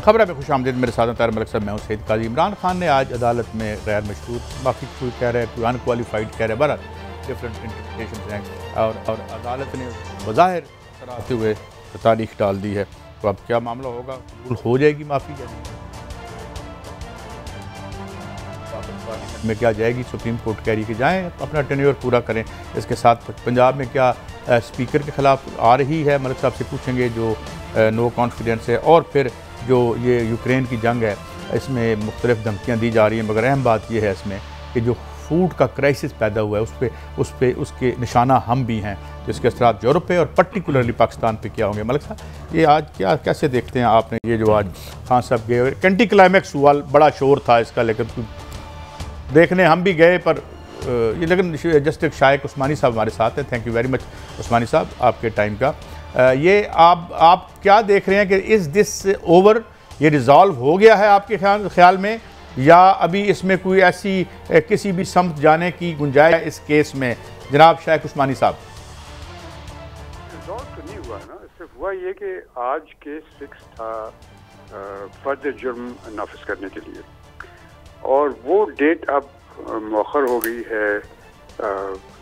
खबर में खुश आमदीद। मेरे साथ तार मलिक साहब, मैं हूं सईद काजी। इमरान खान ने आज अदालत में गैर मशरूत, बाकी कोई कह रहा है, कोई अनक्वालिफाइड कह रहा है, बहरहाल डिफरेंट इंटरप्रिटेशन हैं और अदालत ने बज़ाहिर कराते हुए तारीख डाल दी है। तो अब क्या मामला होगा, कबूल हो जाएगी माफ़ी या नहीं, में क्या जाएगी? सुप्रीम कोर्ट कह रही कि जाएँ अपना टेन्योर पूरा करें। इसके साथ पंजाब में क्या स्पीकर के ख़िलाफ़ आ रही है, मलिक साहब से पूछेंगे, जो नो कॉन्फिडेंस है। और फिर जो ये यूक्रेन की जंग है, इसमें मुख्तलिफ धमकियाँ दी जा रही हैं, मगर अहम बात यह है इसमें कि जो फूड का क्राइसिस पैदा हुआ है उस पे उसके निशाना हम भी हैं, जिसके असरात यूरोप पे और पर्टिकुलरली पाकिस्तान पे क्या होंगे। मलिक साहब, ये आज क्या कैसे देखते हैं आपने, ये जो आज खान साहब गए, एंटी क्लाइमैक्स हुआ, बड़ा शोर था इसका, लेकिन देखने हम भी गए, पर ये लेकिन जस्टिस शाइक उस्मानी साहब हमारे साथ हैं। थैंक यू वेरी मच उस्मानी साहब आपके टाइम का। ये आप क्या देख रहे हैं कि इज़ दिस ओवर, ये रिज़ॉल्व हो गया है आपके ख्याल में, या अभी इसमें कोई ऐसी किसी भी समत जाने की गुंजाइश है इस केस में? जनाब शाइक उस्मानी साहब। रिजॉल्व तो नहीं हुआ ना, सिर्फ हुआ ये कि आज केस फिक्स था फर्द जुर्म नाफिज करने के लिए, और वो डेट अब मौखर हो गई है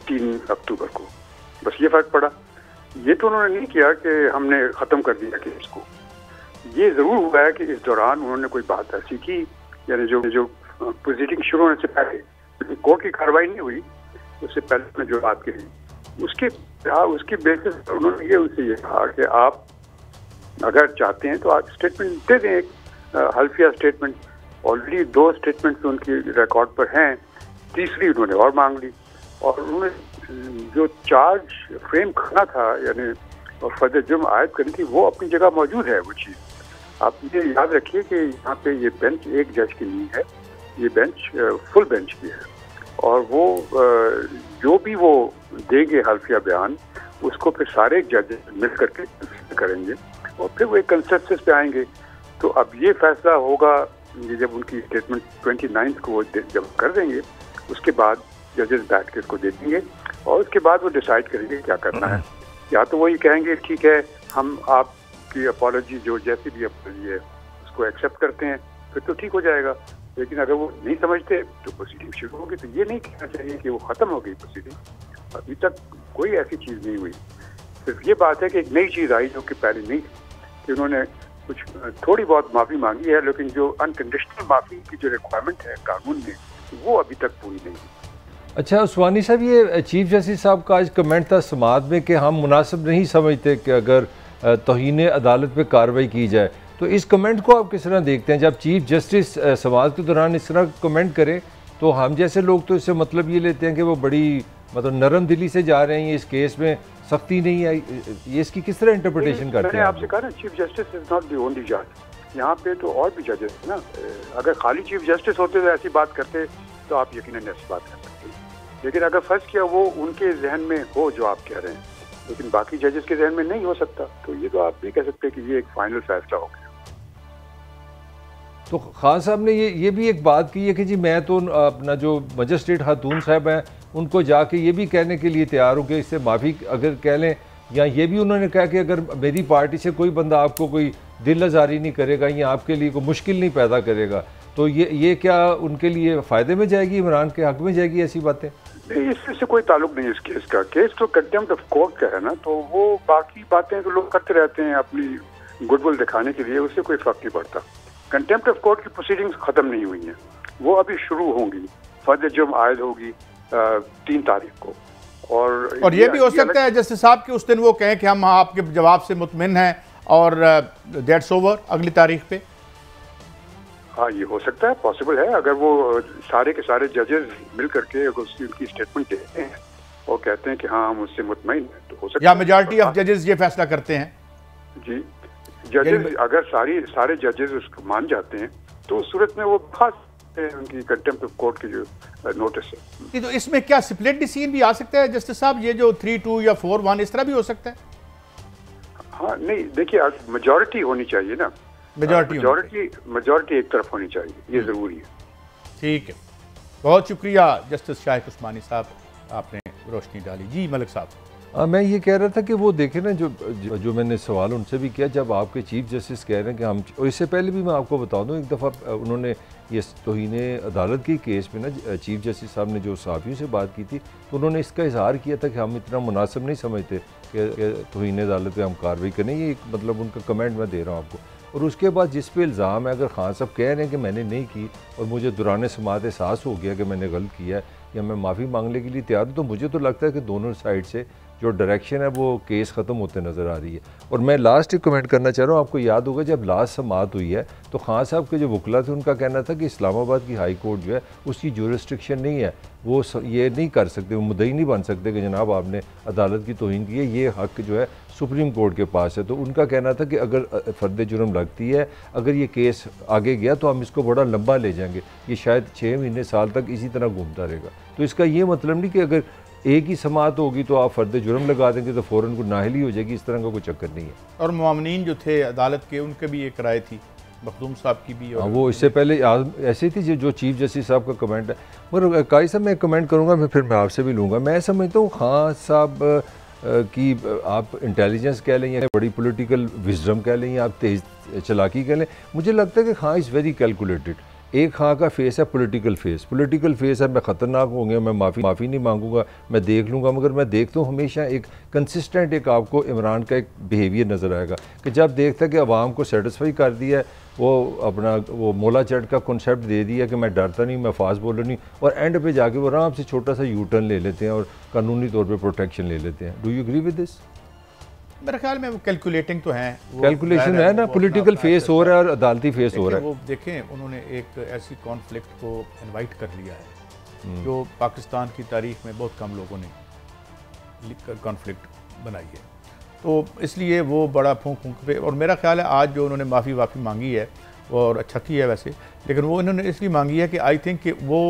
3 अक्टूबर को। बस ये फ़र्क पड़ा। ये तो उन्होंने नहीं किया कि हमने ख़त्म कर दिया केस को। ये ज़रूर हुआ है कि इस दौरान उन्होंने कोई बात ऐसी की, यानी जो प्रोसीडिंग शुरू होने से पहले कोर्ट की कार्रवाई नहीं हुई, उससे पहले जो बात कही, उसके बेसिस पर उन्होंने ये उनसे ये कहा कि आप अगर चाहते हैं तो आप स्टेटमेंट दे दें, एक हल्फिया स्टेटमेंट। ऑलरेडी 2 स्टेटमेंट्स उनकी रिकॉर्ड पर हैं, तीसरी उन्होंने और मांग ली। और उन्होंने जो चार्ज फ्रेम करना था, यानी फर्द जुर्म आयद करनी थी, वो अपनी जगह मौजूद है वो चीज़। आप ये याद रखिए कि यहाँ पे ये बेंच एक जज की नहीं है, ये बेंच फुल बेंच की है, और वो जो भी वो देंगे हल्फिया बयान, उसको फिर सारे जज मिल करके करेंगे और फिर वो एक कंसेंसस पे आएंगे। तो अब ये फैसला होगा, ये जब उनकी स्टेटमेंट 29 को वो जब कर देंगे, उसके बाद जजेस बैठ के इसको देखेंगे और उसके बाद वो डिसाइड करेंगे क्या करना है। या तो वो ये कहेंगे ठीक है, हम आपकी अपॉलॉजी जो जैसी भी अपॉलॉजी है उसको एक्सेप्ट करते हैं, फिर तो ठीक हो जाएगा। लेकिन अगर वो नहीं समझते तो प्रोसीडिंग शुरू होगी। तो ये नहीं कहना चाहिए कि वो ख़त्म हो गई प्रोसीडिंग, अभी तक कोई ऐसी चीज़ नहीं हुई। सिर्फ ये बात है कि एक नई चीज़ आई जो कि पहले नहीं थी, कि उन्होंने कुछ थोड़ी बहुत माफ़ी मांगी है, लेकिन जो अनकंडीशनल माफ़ी की जो रिक्वायरमेंट है कानून में, वो अभी तक पूरी नहीं हुई। अच्छा उस्मानी साहब, ये चीफ जस्टिस साहब का आज कमेंट था समाअत में कि हम मुनासिब नहीं समझते कि अगर तौहीन अदालत पे कार्रवाई की जाए, तो इस कमेंट को आप किस तरह देखते हैं? जब चीफ जस्टिस समाअत के दौरान इस तरह कमेंट करे, तो हम जैसे लोग तो इससे मतलब ये लेते हैं कि वो बड़ी मतलब नरम दिली से जा रहे हैं, इस केस में सख्ती नहीं आई। ये इसकी किस तरह इंटरप्रिटेशन करते हैं? मैंने आपसे कहा ना, chief justice is not the only जज। यहाँ पे तो और भी जजेस हैं ना। अगर खाली चीफ जस्टिस होते तो ऐसी बात करते तो आप यकीनन ऐसी बात कर सकते हैं, लेकिन अगर फर्ज किया वो उनके जहन में हो जो आप कह रहे हैं, लेकिन बाकी जजेस के जहन में नहीं हो सकता, तो ये तो आप नहीं कह सकते कि ये एक फाइनल फैसला हो गया। तो खान साहब ने ये भी एक बात की है कि जी मैं तो अपना जो मजिस्ट्रेट खातून साहब हैं उनको जाके ये भी कहने के लिए तैयार हूँ कि इससे माफ़ी अगर कह लें, या ये भी उन्होंने कहा कि अगर मेरी पार्टी से कोई बंदा आपको कोई दिल आज़ारी नहीं करेगा या आपके लिए कोई मुश्किल नहीं पैदा करेगा, तो ये क्या उनके लिए फ़ायदे में जाएगी, इमरान के हक़ में जाएगी ऐसी बातें? नहीं, इससे कोई ताल्लुक नहीं। इस केस का केस तो कंटेम्प्ट ऑफ कोर्ट का है ना, तो वो बाकी बातें तो लोग करते रहते हैं अपनी गुडविल दिखाने के लिए, उससे कोई फर्क नहीं पड़ता। कंटेम्प्ट ऑफ कोर्ट की प्रोसीडिंग्स खत्म नहीं हुई हैं, वो अभी शुरू होंगी। फर्द जुर्म आयद होगी 3 तारीख को, और ये भी हो सकता है जस्टिस साहब कि उस दिन वो कहें कि हम आपके जवाब से मुतमिन हैं और दैट्स ओवर अगली तारीख पे। हाँ, ये हो सकता है, पॉसिबल है। अगर वो सारे के सारे जजेस मिल करके उनकी स्टेटमेंट देते हैं और कहते हैं कि हाँ हम उससे मुतमईन हैं, तो हो सकता है। या मेजॉरिटी ऑफ जजेस ये फैसला करते हैं जी, जजेस अगर सारे जजेस उसको मान जाते हैं, तो उस सूरत में वो खास उनकी कंटेम्प्ट ऑफ कोर्ट की जो नोटिस है। तो इसमें क्या स्प्लिट डिसीजन भी आ सकता है जस्टिस साहब? ये जो 3-2 या 4-1 इस तरह भी हो सकता है? हाँ, नहीं, देखिए मेजॉरिटी होनी चाहिए ना, मेजॉरिटी एक तरफ होनी चाहिए, ये ज़रूरी है। ठीक है, बहुत शुक्रिया जस्टिस शाइक उस्मानी साहब, आपने रोशनी डाली। जी मलिक साहब। मैं ये कह रहा था कि वो देखें ना, जो मैंने सवाल उनसे भी किया, जब आपके चीफ जस्टिस कह रहे हैं कि हम, और इससे पहले भी मैं आपको बता दूं, एक दफ़ा उन्होंने ये तौहीन अदालत के केस में ना चीफ जस्टिस साहब ने जो सहाफ़ियों से बात की थी, तो उन्होंने इसका इजहार किया था कि हम इतना मुनासिब नहीं समझते कि तौहीन अदालत पे हम कार्रवाई करें। ये एक मतलब उनका कमेंट मैं दे रहा हूँ आपको। और उसके बाद जिस पे इल्ज़ाम है, अगर खान साहब कह रहे हैं कि मैंने नहीं की और मुझे दौरान समाअत एहसास हो गया कि मैंने गलत किया है या मैं माफ़ी मांगने के लिए तैयार हूँ, तो मुझे तो लगता है कि दोनों साइड से जो डायरेक्शन है वो केस ख़त्म होते नज़र आ रही है। और मैं लास्ट एक कमेंट करना चाह रहा हूँ, आपको याद होगा जब लास्ट समाअत हुई है तो खान साहब के जो वकला थे उनका कहना था कि इस्लामाबाद की हाई कोर्ट जो है उसकी जुरिस्डिक्शन नहीं है, वो ये नहीं कर सकते, वो मुद्दई नहीं बन सकते कि जनाब आपने अदालत की तौहीन की है, ये हक़ जो है सुप्रीम कोर्ट के पास है। तो उनका कहना था कि अगर फ़र्द जुर्म लगती है, अगर ये केस आगे गया तो हम इसको बड़ा लंबा ले जाएंगे, ये शायद 6 महीने साल तक इसी तरह घूमता रहेगा। तो इसका ये मतलब नहीं कि अगर एक ही समाअत होगी तो आप फ़र्द जुर्म लगा देंगे तो फ़ौरन को नाहली हो जाएगी, इस तरह का कोई चक्कर नहीं है। और मामनीन जो थे अदालत के, उनके भी एक राय थी, मखदूम साहब की भी। और वो इससे पहले ऐसी थी जो चीफ जस्टिस साहब का कमेंट है। मगर काई साहब मैं कमेंट करूँगा, फिर मैं आपसे भी लूँगा। मैं समझता हूँ खान साहब की आप इंटेलिजेंस कह लें या बड़ी पॉलिटिकल विजडम कह लें या आप तेज़ चालाकी कह लें, मुझे लगता है कि खान इज़ वेरी कैलकुलेटेड। एक खां का फेस है पॉलिटिकल फेस है, मैं ख़तरनाक होंगे, मैं माफ़ी नहीं मांगूंगा, मैं देख लूँगा। मगर मैं देखता हूँ हमेशा एक कंसिस्टेंट एक आपको इमरान का एक बिहेवियर नज़र आएगा कि जब देखता है कि अवाम को सेटिस्फाई कर दिया है, वो अपना वो मोला चट का कॉन्सेप्ट दे दिया कि मैं डरता नहीं, मैं फास्ट बोलर नहीं, और एंड पे जाके वो आराम से छोटा सा यू टर्न ले लेते हैं और कानूनी तौर पर प्रोटेक्शन ले लेते हैं। Do you agree with this? मेरे ख्याल में वो कैलकुलेटिंग तो है, कैलकुलेशन है ना, पॉलिटिकल फेस हो रहा है और अदालती फेस हो रहा है। वो देखें, उन्होंने एक ऐसी कॉन्फ्लिक्ट को इनवाइट कर लिया है जो पाकिस्तान की तारीख में बहुत कम लोगों ने कॉन्फ्लिक्ट बनाई है, तो इसलिए वो बड़ा फूंक फूंक पे। और मेरा ख्याल है आज जो उन्होंने माफ़ी मांगी है और अच्छा किया है वैसे, लेकिन वो इन्होंने इसलिए मांगी है कि आई थिंक कि वो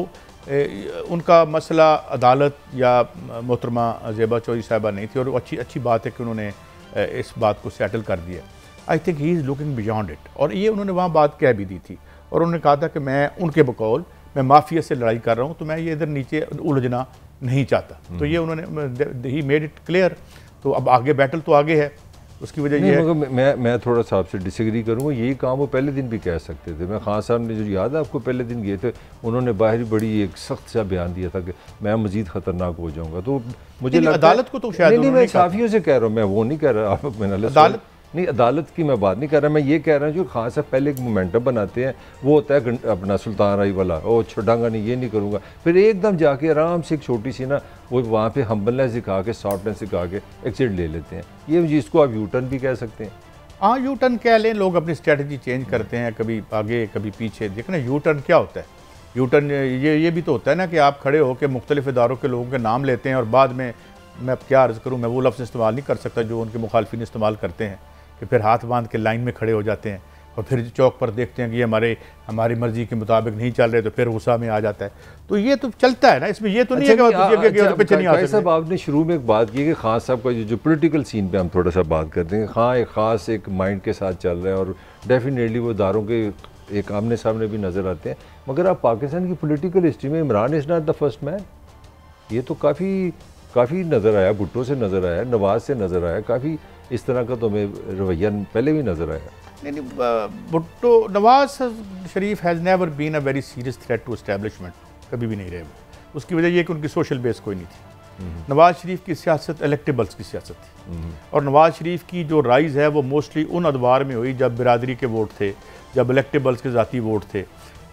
उनका मसला अदालत या मोहतरमा ज़ेबा चौधरी साहिबा नहीं थी, और अच्छी बात है कि उन्होंने इस बात को सेटल कर दिया। I think he is looking beyond it, और ये उन्होंने वहाँ बात कह भी दी थी, और उन्होंने कहा था कि मैं उनके बकौल मैं माफिया से लड़ाई कर रहा हूँ, तो मैं ये इधर नीचे उलझना नहीं चाहता। तो ये उन्होंने ही मेड इट क्लियर। तो अब आगे बैटल तो आगे है, उसकी वजह ये है। मैं थोड़ा सा आपसे डिसएग्री करूँगा, यही काम वो पहले दिन भी कह सकते थे। मैं खान साहब ने जो याद है आपको, पहले दिन गए थे, उन्होंने बाहर बड़ी एक सख्त सा बयान दिया था कि मैं मजीद खतरनाक हो जाऊँगा। तो मुझे अदालत को तो शायद नहीं, मैं साफियों से कह रहा हूँ, मैं वो नहीं कह रहा। आप मैंने अदालत नहीं, अदालत की मैं बात नहीं कर रहा, मैं ये कह रहा हूँ जो खान साहब पहले एक मोमेंटम बनाते हैं, वो होता है अपना सुल्तान राई वाला, ओ छोड़ांगा नहीं, ये नहीं करूँगा, फिर एकदम जाके आराम से एक छोटी सी ना वो वहाँ पे हम्बलनेस दिखा के, सॉफ्टनेस दिखा के एक्सिट ले लेते हैं। ये जिसको आप यू टर्न भी कह सकते हैं। हाँ, यू टर्न कह लें, लोग अपनी स्ट्रेटजी चेंज करते हैं, कभी आगे कभी पीछे। देखना यू टर्न क्या होता है, यू टर्न ये भी तो होता है ना कि आप खड़े होकर मुख्तलिफ इदारों के लोगों के नाम लेते हैं और बाद में, मैं अब क्या अर्ज़ करूँ, मैं वो लफ्ज़ इस्तेमाल नहीं कर सकता जो उनके मुखालफिन इस्तेमाल करते हैं, कि फिर हाथ बांध के लाइन में खड़े हो जाते हैं और फिर चौक पर देखते हैं कि ये हमारी मर्जी के मुताबिक नहीं चल रहे, तो फिर गुस्सा में आ जाता है। तो ये तो चलता है ना, इसमें ये तो नहीं है कि पीछे नहीं आ सकते। साहब, आपने शुरू में एक बात की कि खान साहब का जो पॉलिटिकल सीन पे हम थोड़ा सा बात करते हैं। खान एक ख़ास एक माइंड के साथ चल रहा है और डेफिनेटली वो इदारों के एक आमने सामने भी नज़र आते हैं। मगर आप पाकिस्तान की पॉलिटिकल हिस्ट्री में Imran is not the first man. ये तो काफ़ी नज़र आया, भुट्टो से नज़र आया, नवाज से नज़र आया, काफ़ी इस तरह का तो हमें रवैया पहले भी नज़र आया। नहीं, Bhutto, Nawaz Sharif has never been a very serious threat to establishment, कभी भी नहीं रहे। उसकी वजह यह कि उनकी सोशल बेस कोई नहीं थी। नवाज शरीफ की सियासत इलेक्टेबल्स की सियासत थी, और नवाज शरीफ की जो राइज़ है वो मोस्टली उन अदवार में हुई जब बिरादरी के वोट थे, जब इलेक्टेबल्स के ज़ाती वोट थे।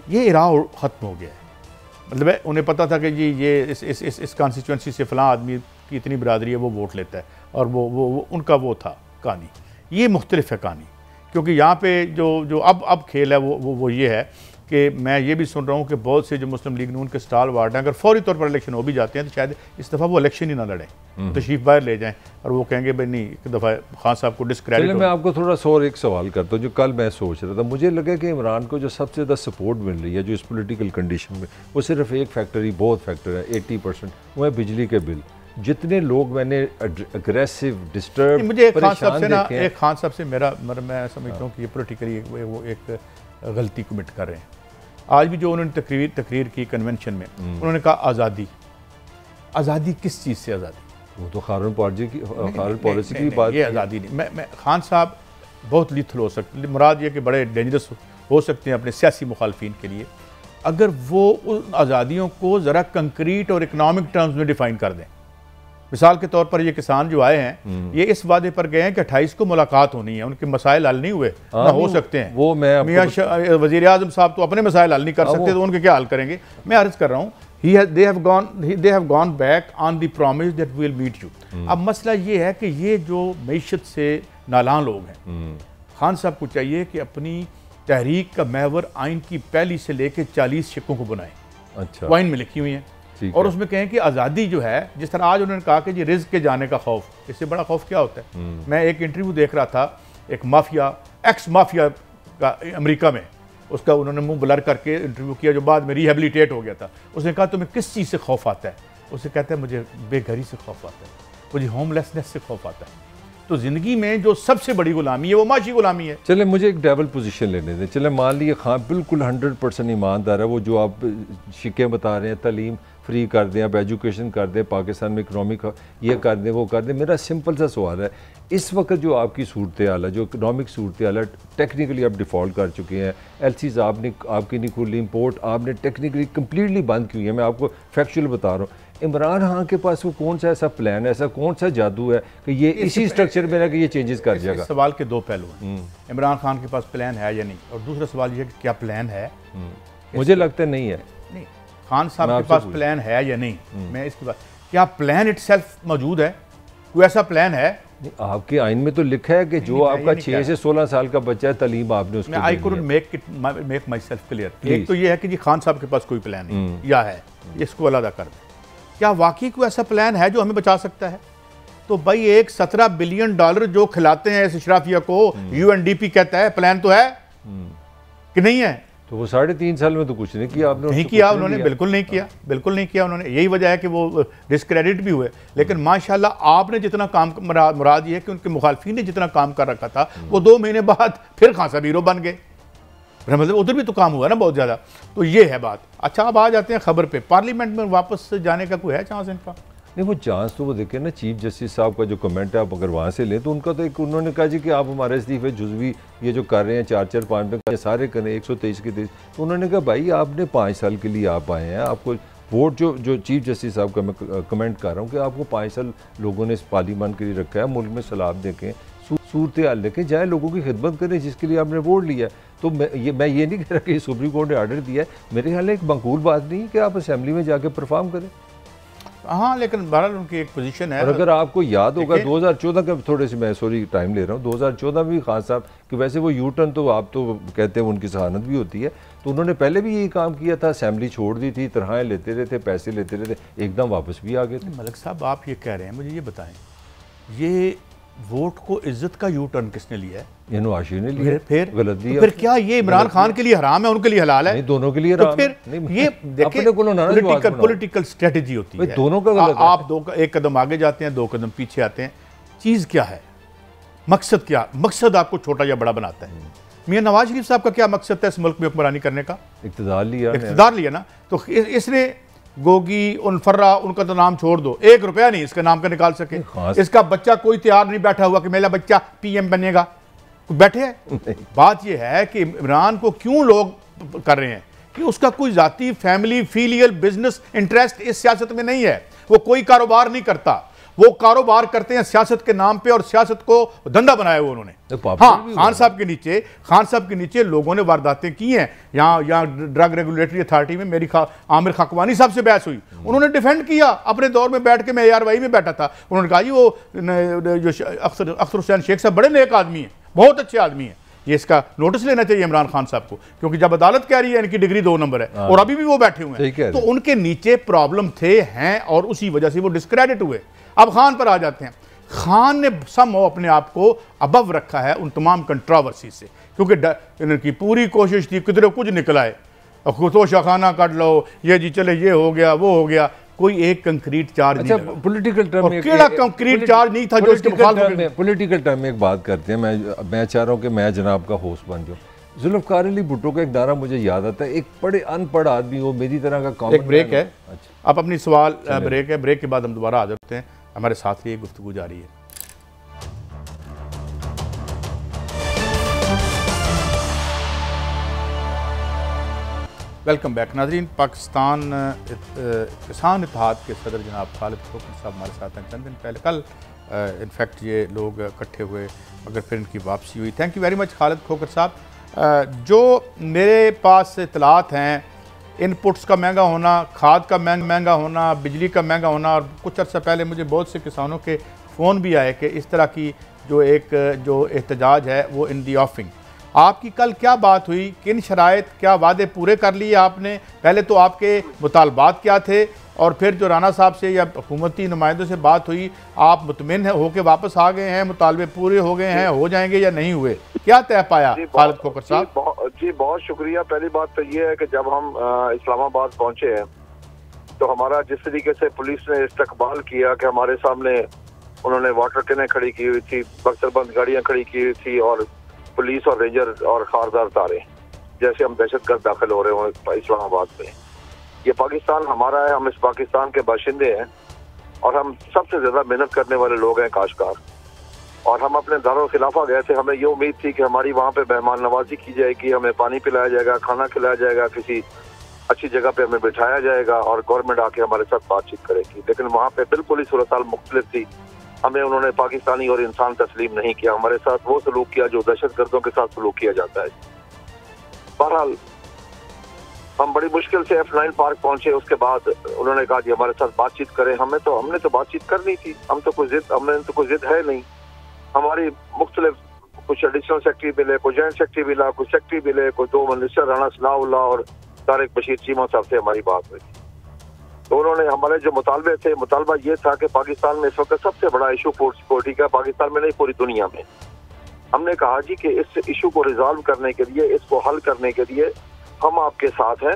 ये इरा ख़त्म हो गया है। मतलब उन्हें पता था कि जी ये इस कॉन्स्टिट्यूंसी से फ़लाँ आदमी की इतनी बिरादरी है, वो वोट लेता है, और वो उनका वो था कहानी। ये मुख्तलिफ है कहानी, क्योंकि यहाँ पे जो अब खेल है वो ये है कि मैं ये भी सुन रहा हूँ कि बहुत से जो मुस्लिम लीग नून के स्टाल वार्ड हैं, अगर फौरी तौर पर इलेक्शन हो भी जाते हैं तो शायद इस दफ़ा वो इलेक्शन ही ना लड़ें, तशरीफ बाहर ले जाएं, और वो कहेंगे भाई नहीं, एक दफ़ा खान साहब को डिस्क्रेडिट। मैं आपको थोड़ा सा और एक सवाल करता हूँ जो कल मैं सोच रहा था। मुझे लगा कि इमरान को जो सबसे ज़्यादा सपोर्ट मिल रही है जो इस पोलिटिकल कंडीशन में, वो सिर्फ एक फैक्टर ही, बहुत फैक्टर है, 80%, वो है बिजली के बिल। जितने लोग मैंने अग्रेसिव डिस्टर्ब, मुझे एक खान साहब से मेरा मैं समझता हूँ कि ये पोलिटिकली वो एक गलती कमिट कर रहे हैं। आज भी जो उन्होंने तकरीर की कन्वेंशन में, उन्होंने कहा आज़ादी किस चीज़ से आज़ादी? वो तो खारन पॉलिसी की बात, ये आज़ादी नहीं। मैं खान साहब बहुत लिथल हो सकते, मुराद ये कि बड़े डेंजरस हो सकते हैं अपने सियासी मुखालफिन के लिए, अगर वो उन आज़ादियों को ज़रा कंक्रीट और इकनॉमिक टर्म्स में डिफ़ाइन कर दें। मिसाल के तौर पर ये किसान जो आए हैं, ये इस वादे पर गए हैं कि 28 को मुलाकात होनी है, उनके मसाइल हल नहीं हुए, ना हो सकते हैं। वो मैं मियां वज़ीर आज़म साहब तो अपने मसाइल हल नहीं कर सकते, तो उनके क्या हल करेंगे? मैं अर्ज़ कर रहा हूँ, they have gone back on the promise that we'll meet you। अब मसला ये है कि ये जो मईशत से नालान लोग हैं, खान साहब को चाहिए कि अपनी तहरीक का महवर आइन की पहली से लेकर 40 शिक्कों को बनाएं। अच्छा, वाइन में लिखी हुई हैं, और उसमें कहें कि आज़ादी जो है, जिस तरह आज उन्होंने कहा कि जी रिज़्क के जाने का खौफ, इससे बड़ा खौफ क्या होता है? मैं एक इंटरव्यू देख रहा था, एक माफिया, एक्स माफिया का अमेरिका में, उसका उन्होंने मुंह ब्लर करके इंटरव्यू किया, जो बाद में रिहेबिलिटेट हो गया था। उसने कहा तुम्हें किस चीज़ से खौफ आता है? उसे कहता है मुझे बेघरी से खौफ आता है, मुझे होमलेसनेस से खौफ आता है। तो ज़िंदगी में जो सबसे बड़ी गुलामी है वो माशी गुलामी है। चले मुझे एक डबल पोजीशन लेने दें। चले मान लीजिए खान बिल्कुल 100% ईमानदार है, वो जो आप शिक्के बता रहे हैं, तालीम फ्री कर दें, आप एजुकेशन कर दें, पाकिस्तान में इकनॉमिक ये कर दें, वो कर दें। मेरा सिंपल सा सवाल है, इस वक्त जो आपकी सूरत हाल है, जो इकनॉमिक सूरत हाल है, टेक्निकली आप डिफ़ॉल्ट कर चुके हैं, एलसीज आपकी नहीं खुली, इम्पोर्ट आपने टेक्निकली कम्प्लीटली बंद की है। मैं आपको फैक्चुअल बता रहा हूँ। इमरान खान के पास वो कौन सा ऐसा प्लान है, ऐसा कौन सा जादू है कि ये इसी स्ट्रक्चर में रह के ये चेंजेस कर जाएगा? सवाल के दो पहलू हैं। इमरान खान के पास प्लान है या नहीं, और दूसरा सवाल ये है कि क्या प्लान है। मुझे लगता है नहीं है। नहीं, खान साहब के पास प्लान है या नहीं, मैं इसकी बात, क्या प्लान इटसेल्फ मौजूद है? कोई ऐसा प्लान है? आपके आइन में तो लिखा है कि जो आपका 6 से 16 साल का बच्चा है, तालीम आपने उसको I couldn't make my self clear. एक तो ये है कि जी खान साहब के पास कोई प्लान नहीं या है, इसको अलग कर दें। क्या वाकई कोई ऐसा प्लान है जो हमें बचा सकता है? तो भाई एक $17 बिलियन जो खिलाते हैं इस इशराफिया को, UNDP कहता है प्लान तो है कि नहीं है? तो वो 3.5 साल में तो कुछ नहीं किया आपने? नहीं किया उन्होंने, बिल्कुल नहीं किया, बिल्कुल नहीं किया उन्होंने। यही वजह है कि वो डिस्क्रेडिट भी हुए। लेकिन माशाल्लाह आपने जितना काम, मुराद ये है कि उनके मुखालफिन ने जितना काम कर रखा था, वो 2 महीने बाद फिर खान साहब हीरो बन गए। मतलब उधर भी तो काम हुआ ना बहुत ज़्यादा। तो ये है बात। अच्छा, अब आ जाते हैं खबर पे। पार्लियामेंट में वापस जाने का कोई है चांस इनका? नहीं, वो चांस तो वो देखें ना, चीफ जस्टिस साहब का जो कमेंट है, आप अगर वहाँ से लें तो उनका तो एक उन्होंने कहा जी कि आप हमारे इस्तीफे जुज़वी ये जो कर रहे हैं 4-4 5 सारे करें 123 के 23। तो उन्होंने कहा भाई आपने 5 साल के लिए आप आए हैं, आपको वोट जो चीफ जस्टिस साहब का मैं कमेंट कर रहा हूँ कि आपको 5 साल लोगों ने इस पार्लियामेंट के लिए रखा है, मुल्क में सलाब देखें, सूरत हाल देखें, जाए लोगों की खिदमत करें जिसके लिए आपने वोट लिया। तो मैं ये नहीं कह रहा कि सुप्रीम कोर्ट ने आर्डर दिया है, मेरे ख्याल में एक मकबूल बात नहीं कि आप असेंबली में जाके परफॉर्म करें। हाँ, लेकिन बहरहाल उनकी एक पोजीशन है। और अगर आपको याद होगा 2014 का, थोड़े से मैं सॉरी टाइम ले रहा हूँ, 2014 में भी खान साहब कि वैसे वो यू टर्न तो आप तो कहते हैं उनकी सहानत भी होती है, तो उन्होंने पहले भी यही काम किया था, असेंबली छोड़ दी थी, तनख्वाहें लेते रहते, पैसे लेते रहते, एकदम वापस भी आ गए थे। मलिक साहब आप ये कह रहे हैं, मुझे ये बताएं, ये वोट को इज्जत का यू टर्न किसने लिया है? ये नवाशी ने लिया। फिर गलत दिया। फिर क्या ये इमरान खान के लिए हराम है, उनके लिए हलाल है? नहीं, दोनों के लिए तो फिर ये देखिए पॉलिटिकल स्ट्रेटजी होती है, दोनों का गलत है। आप एक कदम आगे जाते हैं, 2 कदम पीछे आते हैं। चीज क्या है, मकसद क्या? मकसद आपको छोटा या बड़ा बनाता है। मियां नवाज शरीफ साहब का क्या मकसद था इस मुल्क में हुक्मरानी करने का? इक़्तिदार लिया ना। तो इसने गोगी उनफर्रा, उनका तो नाम छोड़ दो, 1 रुपया नहीं इसका नाम का निकाल सके। इसका बच्चा कोई तैयार नहीं बैठा हुआ कि मेरा बच्चा PM बनेगा, बैठे हैं। बात यह है कि इमरान को क्यों लोग कर रहे हैं कि उसका कोई जाती फैमिली फीलियल बिजनेस इंटरेस्ट इस सियासत में नहीं है। वो कोई कारोबार नहीं करता, वो कारोबार करते हैं सियासत के नाम पे, और सियासत को धंधा बनाया हुआ उन्होंने। हाँ, खान साहब के नीचे लोगों ने वारदातें की हैं। यहाँ ड्रग रेगुलेटरी अथॉरिटी में मेरी आमिर खाकवानी साहब से बहस हुई, उन्होंने डिफेंड किया अपने दौर में बैठ के, मैं ARY में बैठा था। उन्होंने कहा जी वो जो अख्तर हुसैन शेख साहब बड़े नेक आदमी हैं, बहुत अच्छे आदमी हैं, ये इसका नोटिस लेना चाहिए इमरान खान साहब को, क्योंकि जब अदालत कह रही है इनकी डिग्री 2 नंबर है और अभी भी वो बैठे हुए हैं, तो उनके नीचे प्रॉब्लम थे हैं और उसी वजह से वो डिस्क्रेडिट हुए। अब खान पर आ जाते हैं। खान ने समहाउ अपने आप को अबव रखा है उन तमाम कंट्रोवर्सी से, क्योंकि इनकी पूरी कोशिश थी किधर कुछ निकल आए, तो शाखाना काट लो, ये जी चले ये हो गया वो हो गया, कोई एक कंक्रीट चार्ज नहीं लगा। पॉलिटिकल टर्म में केड़ा कंक्रीट चार्ज नहीं था जो इसके मुखालिफ में। पॉलिटिकल टर्म में एक बात करते हैं, मैं चाह रहा हूँ कि मैं जनाब का होस्ट बन जाऊँ। जुल्फ़िकार अली भुट्टो का एक नारा मुझे याद आता है, एक बड़े अनपढ़ आदमी हो, मेरी तरह का कॉमन। एक ब्रेक है, आप अपनी सवाल ब्रेक है, ब्रेक के बाद हम दोबारा आ जाते हैं। हमारे साथ ये गुफ्तगू जारी है। वेलकम बैक नाज़रीन। पाकिस्तान किसान इत्तेहाद के सदर जनाब खालिद खोखर साहब हमारे साथ हैं। चंद दिन पहले कल इनफैक्ट ये लोग इकट्ठे हुए मगर फिर इनकी वापसी हुई। Thank you very much Khalid Khokhar साहब। जो मेरे पास इतलात हैं, इनपुट्स का महंगा होना, खाद का महंगा होना, बिजली का महंगा होना, और कुछ अर्सा पहले मुझे बहुत से किसानों के फ़ोन भी आए कि इस तरह की जो एहतजाज है वो इन दी ऑफिंग। आपकी कल क्या बात हुई, किन शराइत, क्या वादे पूरे कर लिए आपने? पहले तो आपके मुतालबात क्या थे, और फिर जो राना साहब से या हुकूमती नुमाइंदों से बात हुई, आप मुतमिन होकर वापस आ गए हैं, मुतालबे पूरे हो गए हैं, हो जाएंगे या नहीं हुए? क्या तय पाया खालिद खोखर साहब? जी बहुत शुक्रिया। पहली बात तो ये है कि जब हम इस्लामाबाद पहुंचे हैं तो हमारा जिस तरीके से पुलिस ने इस्तकबाल किया कि हमारे सामने उन्होंने वाटर कैनें खड़ी की हुई थी, बख्तरबंद गाड़ियां खड़ी की हुई थी, और पुलिस और रेंजर और खारदार तारे, जैसे हम दहशतगर्द दाखिल हो रहे हों इस्लामाबाद में। ये पाकिस्तान हमारा है, हम इस पाकिस्तान के बाशिंदे हैं, और हम सबसे ज्यादा मेहनत करने वाले लोग हैं, काश्तकार। और हम अपने दारुल खिलाफा गए थे, हमें ये उम्मीद थी कि हमारी वहाँ पे मेहमान नवाजी की जाएगी, हमें पानी पिलाया जाएगा, खाना खिलाया जाएगा, किसी अच्छी जगह पे हमें बिठाया जाएगा और गवर्नमेंट आके हमारे साथ बातचीत करेगी। लेकिन वहाँ पे बिल्कुल ही सूरत हाल मुख्तलिफ थी। हमें उन्होंने पाकिस्तानी और इंसान तस्लीम नहीं किया, हमारे साथ वो सलूक किया जो दहशतगर्दों के साथ सलूक किया जाता है। बहरहाल हम बड़ी मुश्किल से F9 पार्क पहुंचे। उसके बाद उन्होंने कहा जी हमारे साथ बातचीत करें। हमने तो बातचीत करनी थी, हमने तो कोई जिद है नहीं। हमारी मुख्तलिफ कुछ एडिशनल सेक्रेटरी मिले, कोई जॉइंट सेक्रेटरी मिला, कुछ सेक्रेटरी मिले, कोई 2 मिनिस्टर राना सनाउल्लाह और तारिक बशीर चीमा साहब से हमारी बात हुई। तो उन्होंने हमारे जो मुतालबे थे, मुतालबा ये था कि पाकिस्तान में इस वक्त सबसे बड़ा इशू फूड सिक्योरिटी का, पाकिस्तान में नहीं पूरी दुनिया में। हमने कहा जी कि इस इशू को रिजॉल्व करने के लिए, इसको हल करने के लिए हम आपके साथ हैं,